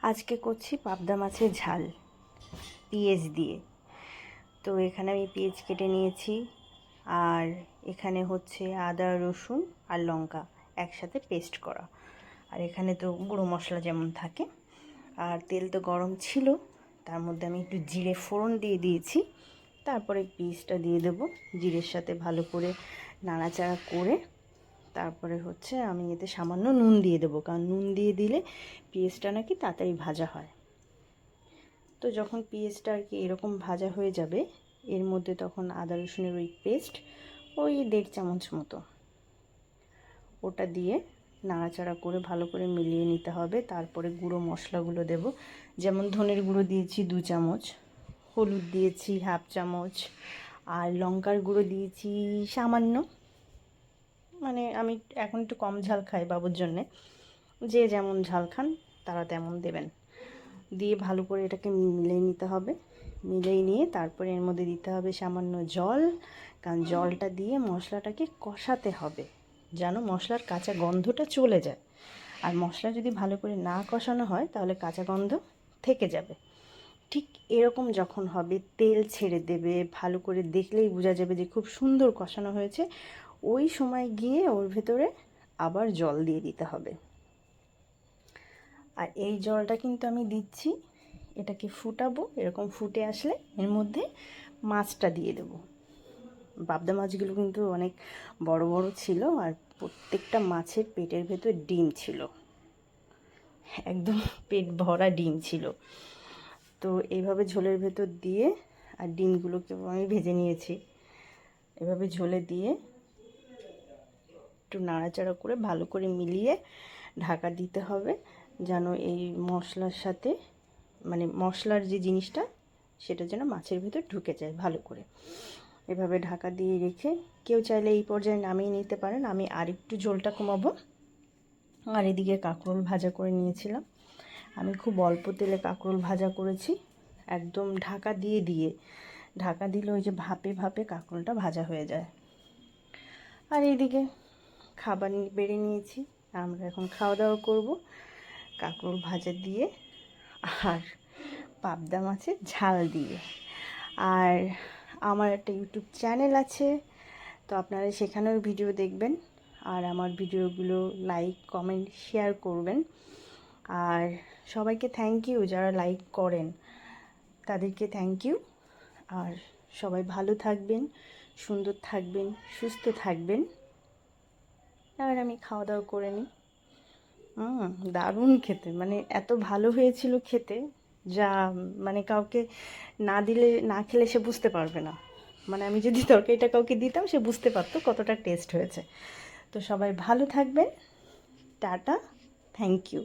আজকে করছি পাবদা মাছের ঝাল পেঁয়াজ দিয়ে। তো এখানে আমি পেঁয়াজ কেটে নিয়েছি, আর এখানে হচ্ছে আদা রসুন আর লঙ্কা একসাথে পেস্ট করা, আর এখানে তো গুঁড়ো মশলা যেমন থাকে। আর তেল তো গরম ছিল, তার মধ্যে আমি একটু জিরে ফোড়ন দিয়ে দিয়েছি। তারপরে পেঁয়াজটা দিয়ে দেবো, জিরের সাথে ভালো করে নাড়াচাড়া করে তারপরে হচ্ছে আমি এতে সামান্য নুন দিয়ে দেবো, কারণ নুন দিয়ে দিলে পেঁয়াজটা নাকি তাড়াতাড়ি ভাজা হয়। তো যখন পেঁয়াজটা আর কি এরকম ভাজা হয়ে যাবে, এর মধ্যে তখন আদা রসুনের ওই পেস্ট ওই 1.5 চামচ মতো ওটা দিয়ে নাড়াচাড়া করে ভালো করে মিলিয়ে নিতে হবে। তারপরে গুঁড়ো মশলাগুলো দেব, যেমন ধনের গুঁড়ো দিয়েছি 2 চামচ, হলুদ দিয়েছি 1/2 চামচ, আর লঙ্কার গুঁড়ো দিয়েছি সামান্য। মানে আমি এখন একটু কম ঝাল খাই বাবুর জন্যে, যে যেমন ঝাল খান তারা তেমন দেবেন। দিয়ে ভালো করে এটাকে মিলিয়ে নিতে হবে। মিলিয়ে নিয়ে তারপরে এর মধ্যে দিতে হবে সামান্য জল, কারণ জলটা দিয়ে মশলাটাকে কষাতে হবে যেন মশলার কাঁচা গন্ধটা চলে যায়। আর মশলা যদি ভালো করে না কষানো হয় তাহলে কাঁচা গন্ধ থেকে যাবে। ঠিক এরকম যখন হবে, তেল ছেড়ে দেবে, ভালো করে দেখলেই বোঝা যাবে যে খুব সুন্দর কষানো হয়েছে, ওই সময় গিয়ে ওর ভেতরে আবার জল দিয়ে দিতে হবে। আর এই জলটা কিন্তু আমি দিচ্ছি, এটাকে ফুটাবো, এরকম ফুটে আসলে এর মধ্যে মাছটা দিয়ে দেবো। পাবদা মাছগুলো কিন্তু অনেক বড় বড় ছিল, আর প্রত্যেকটা মাছের পেটের ভেতর ডিম ছিল, একদম পেট ভরা ডিম ছিল। তো এইভাবে ঝোলের ভেতর দিয়ে, আর ডিমগুলোকে আমি ভেজে নিয়েছি, এভাবে ঝোলে দিয়ে একটু নাড়াচাড়া করে ভালো করে মিলিয়ে ঢাকা দিতে হবে, যেন এই মশলার সাথে মানে মশলার যে জিনিসটা সেটা যেন মাছের ভিতর ঢুকে যায় ভালো করে। এভাবে ঢাকা দিয়ে রেখে কেউ চাইলে এই পর্যায়ে নামিয়ে নিতে পারেন। আমি আরেকটু ঝোলটা কমাবো। আর এদিকে কাঁকরোল ভাজা করে নিয়েছিলাম, আমি খুব অল্প তেলে কাঁকরোল ভাজা করেছি, একদম ঢাকা দিয়ে দিয়ে। ঢাকা দিলে ওই যে ভাপে ভাপে কাঁকরোলটা ভাজা হয়ে যায়। আর এইদিকে খাবার বেড়ে নিয়েছি, আমরা এখন খাওয়া দাওয়া করবো কাঁকরোল ভাজা দিয়ে আর পাবদা মাছের ঝাল দিয়ে। আর আমার একটা ইউটিউব চ্যানেল আছে, তো আপনারা সেখানেও ভিডিও দেখবেন, আর আমার ভিডিওগুলো লাইক কমেন্ট শেয়ার করবেন। আর সবাইকে থ্যাংক ইউ, যারা লাইক করেন তাদেরকে থ্যাংক ইউ। আর সবাই ভালো থাকবেন, সুন্দর থাকবেন, সুস্থ থাকবেন। আর আমি খাওয়া দাওয়া করে নিই। দারুণ খেতে, মানে এত ভালো হয়েছিল খেতে, যা মানে কাউকে না দিলে, না খেলে সে বুঝতে পারবে না। মানে আমি যদি তরকারিটা কাউকে দিতাম সে বুঝতে পারতো কতটা টেস্ট হয়েছে। তো সবাই ভালো থাকবেন, টাটা, থ্যাংক ইউ।